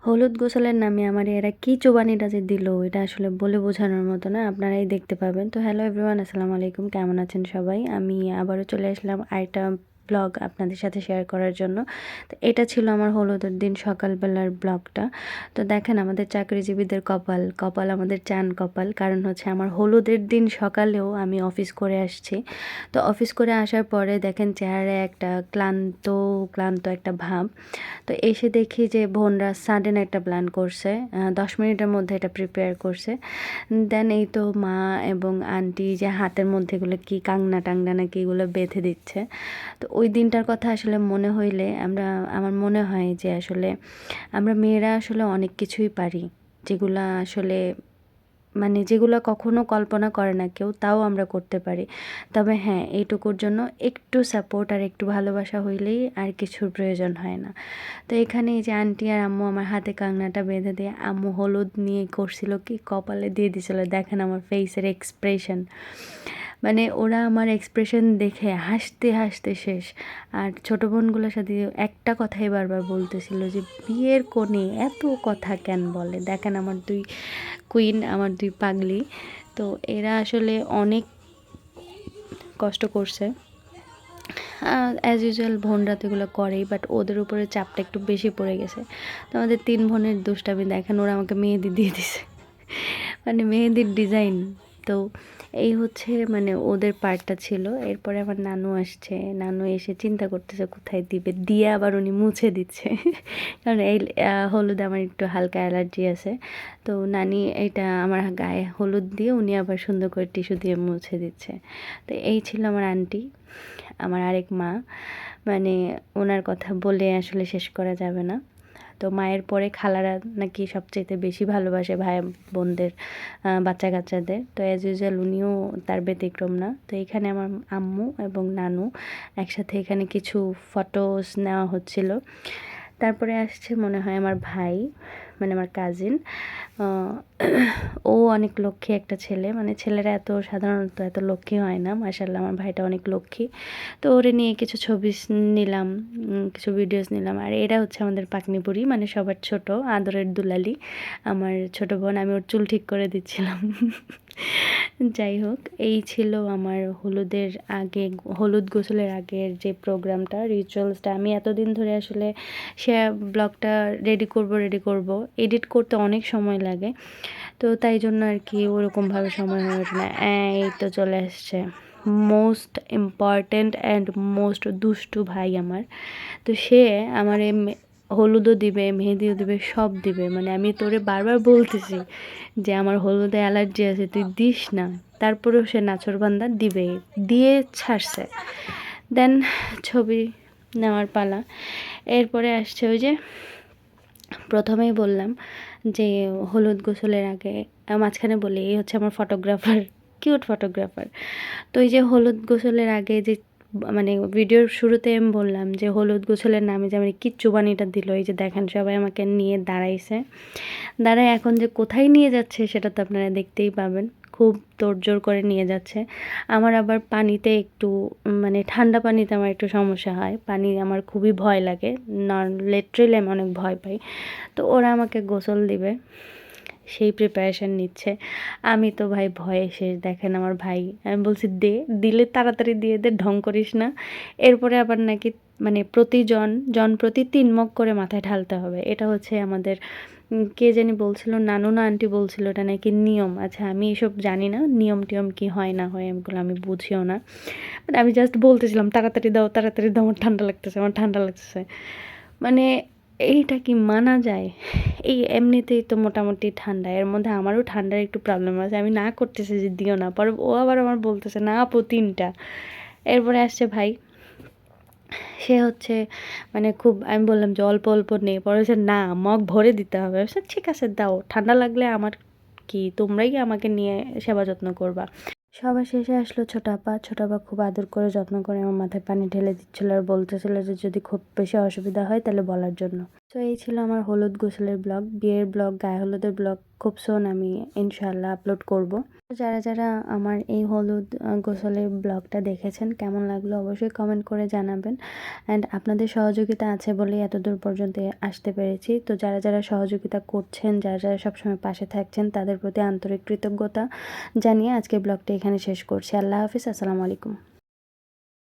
হলুদ গোসলের নামে আমার এরা কি চোবানিটা যে দিল এটা আসলে বলে বোঝানোর মতো না, আপনারাই দেখতে পাবেন। তো হ্যালো এভরিওয়ান, আসসালামু আলাইকুম, কেমন আছেন সবাই? আমি আবারও চলে আসলাম আরেকটা ব্লগ আপনাদের সাথে শেয়ার করার জন্য। তো এটা ছিল আমার হলুদের দিন সকালবেলার ব্লগটা। তো দেখেন আমাদের চাকরিজীবীদের কপাল কপাল আমাদের চান কপাল, কারণ হচ্ছে আমার হলুদের দিন সকালেও আমি অফিস করে আসছি। তো অফিস করে আসার পরে দেখেন চেহারায় একটা ক্লান্ত ক্লান্ত একটা ভাব। তো এসে দেখি যে বোনরা সাডেন একটা প্ল্যান করছে, 10 মিনিটের মধ্যে এটা প্রিপেয়ার করছে। দেন এই তো মা এবং আন্টি যে হাতের মধ্যে এগুলো কি কাংনা টাংনা নাকি এগুলো বেঁধে দিচ্ছে। তো ওই দিনটার কথা আসলে মনে হইলে আমার মনে হয় যে আসলে আমরা মেয়েরা আসলে অনেক কিছুই পারি, যেগুলা আসলে মানে যেগুলো কখনো কল্পনা করে না কেউ, তাও আমরা করতে পারি। তবে হ্যাঁ, এইটুকুর জন্য একটু সাপোর্ট আর একটু ভালোবাসা হইলেই আর কিছুর প্রয়োজন হয় না। তো এখানে এই যে আন্টি আর আম্মু আমার হাতে কাংনাটা বেঁধে দিয়ে আম্মু হলুদ নিয়ে করছিল কি কপালে দিয়ে দিছিল। দেখেন আমার ফেসের এক্সপ্রেশন, মানে ওরা আমার এক্সপ্রেশন দেখে হাসতে হাসতে শেষ। আর ছোটো বোনগুলোর সাথে একটা কথাই বারবার বলতেছিল যে বিয়ের কোণে এত কথা কেন বলে। দেখেন আমার দুই কুইন, আমার দুই পাগলি, তো এরা আসলে অনেক কষ্ট করছে। অ্যাজ ইউজুয়াল বোনরা তো এগুলো করেই, বাট ওদের উপরে চাপটা একটু বেশি পড়ে গেছে। তো আমাদের 3 বোনের দুষ্টামি দেখেন, ওরা আমাকে মেহেদি দিয়ে দিছে, মানে মেহেদির ডিজাইন। তো এই হচ্ছে মানে ওদের পার্টটা ছিল। এরপরে আমার নানু আসছে, নানু এসে চিন্তা করতেছে কোথায় দিবে, দিয়ে আবার উনি মুছে দিচ্ছে কারণ এই হলুদ আমার একটু হালকা অ্যালার্জি আছে। তো নানি এটা আমার গায়ে হলুদ দিয়ে উনি আবার সুন্দর করে টিস্যু দিয়ে মুছে দিচ্ছে। তো এই ছিল আমার আন্টি, আমার আরেক মা, মানে ওনার কথা বলে আসলে শেষ করা যাবে না। তো মায়ের পরে খালারা নাকি সবচেয়ে বেশি ভালোবাসে ভাই বোনদের, বাচ্চা কাচ্চাদের। তো অ্যাজ ইউজুয়াল উনিও তার ব্যতিক্রম না। তো এখানে আমার আম্মু এবং নানু একসাথে এখানে কিছু ফটোস নেওয়া হচ্ছিল। তারপরে আসছে মনে হয় আমার ভাই, মানে আমার কাজিন। ও অনেক লক্ষ্মী একটা ছেলে, মানে ছেলেরা এত সাধারণত এত লক্ষ্মী হয় না। মাশাআল্লাহ আমার ভাইটা অনেক লক্ষ্মী। তো ওরে নিয়ে কিছু ছবি নিলাম, কিছু ভিডিওস নিলাম। আর এরা হচ্ছে আমাদের পাকনিপুরি, মানে সবার ছোট আদরের দুলালি, আমার ছোট বোন। আমি ওর চুল ঠিক করে দিচ্ছিলাম যাই হোক, এই ছিল আমার হলুদের আগে, হলুদ গোসলের আগের যে প্রোগ্রামটা, রিচুয়ালসটা। আমি এতদিন ধরে আসলে সে ব্লগটা রেডি করব, এডিট করতে অনেক সময় লাগে। তো তাই জন্য আর কি ওরকমভাবে সময় হয়ে ওঠে না। এই তো চলে আসছে মোস্ট ইম্পর্ট্যান্ট অ্যান্ড মোস্ট দুষ্টু ভাই আমার। তো সে আমার হলুদও দিবে, মেহেদিও দিবে, সব দিবে। মানে আমি তোরে বারবার বলতেছি যে আমার হলুদে অ্যালার্জি আছে, তুই দিস না, তারপরেও সে নাছোড়বান্দা দিবে, দিয়ে ছাড়ছে। দেন ছবি নেওয়ার পালা। এরপরে আসছে ওই যে প্রথমেই বললাম যে হলুদ গোসলের আগে, মাঝখানে বলি এই হচ্ছে আমার ফটোগ্রাফার, কিউট ফটোগ্রাফার। তো এই যে হলুদ গোসলের আগে যে মানে ভিডিওর শুরুতে আমি বললাম যে হলুদ গোসলের নামে যে আমার কিচ্ছু বানিটা দিল। এই যে দেখেন সবাই আমাকে নিয়ে দাঁড়াইছে, দাঁড়ায় এখন যে কোথায় নিয়ে যাচ্ছে সেটা তো আপনারা দেখতেই পাবেন। খুব তোড়জোড় করে নিয়ে যাচ্ছে। আমার আবার পানিতে একটু মানে ঠান্ডা পানিতে আমার একটু সমস্যা হয়, পানি আমার খুবই ভয় লাগে, লিটারেলি আমি অনেক ভয় পাই। তো ওরা আমাকে গোসল দিবে, সেই প্রিপারেশান নিচ্ছে। আমি তো ভাই ভয়ে শেষ। দেখেন আমার ভাই, আমি বলছি দে, দিলে তাড়াতাড়ি দিয়ে দে, ঢং করিস না। এরপরে আবার নাকি মানে জন প্রতি 3 মগ করে মাথায় ঢালতে হবে। এটা হচ্ছে আমাদের কে জানি বলছিল, নানু না আন্টি বলছিল এটা নাকি নিয়ম। আচ্ছা আমি এসব জানি না, নিয়ম টিয়ম কি হয় না হয় এগুলো আমি বুঝিও না। মানে আমি জাস্ট বলতেছিলাম তাড়াতাড়ি দাও তাড়াতাড়ি দাও, আমার ঠান্ডা লাগতেছে, আমার ঠান্ডা লাগতেছে। মানে এইটা কি মানা যায়? এই এমনিতেই তো মোটামুটি ঠান্ডা, এর মধ্যে আমারও ঠান্ডার একটু প্রবলেম আছে। আমি না করতেছি যে দিও না, পরে ও আবার আমার বলতেছে না আপু 3টা। এরপরে আসছে ভাই, সে হচ্ছে মানে খুব, আমি বললাম যে অল্প অল্প নে, পরে হচ্ছে না মগ ভরে দিতে হবে। ঠিক আছে দাও, ঠান্ডা লাগলে আমার কি, তোমরাই আমাকে নিয়ে সেবা যত্ন করবা। সবার শেষে আসলো ছোট আপা খুব আদর করে যত্ন করে আমার মাথায় পানি ঢেলে দিচ্ছিল আর বলতেছিল যে যদি খুব বেশি অসুবিধা হয় তাহলে বলার জন্য। তো এই ছিল আমার হলুদ গোসলের ব্লগ, বিয়ের ব্লগ, গায়ে হলুদের ব্লগ খুব সুন আমি ইনশাআল্লাহ আপলোড করব। যারা যারা আমার এই হলুদ গোসলের ব্লগটা দেখেছেন কেমন লাগলো অবশ্যই কমেন্ট করে জানাবেন। অ্যান্ড আপনাদের সহযোগিতা আছে বলেই এতদূর পর্যন্ত আসতে পেরেছি। তো যারা যারা সহযোগিতা করছেন, যারা যারা সবসময় পাশে থাকছেন, তাদের প্রতি আন্তরিক কৃতজ্ঞতা জানিয়ে আজকের ব্লগটা এখানে শেষ করছি। আল্লাহ হাফিজ, আসসালামু আলাইকুম।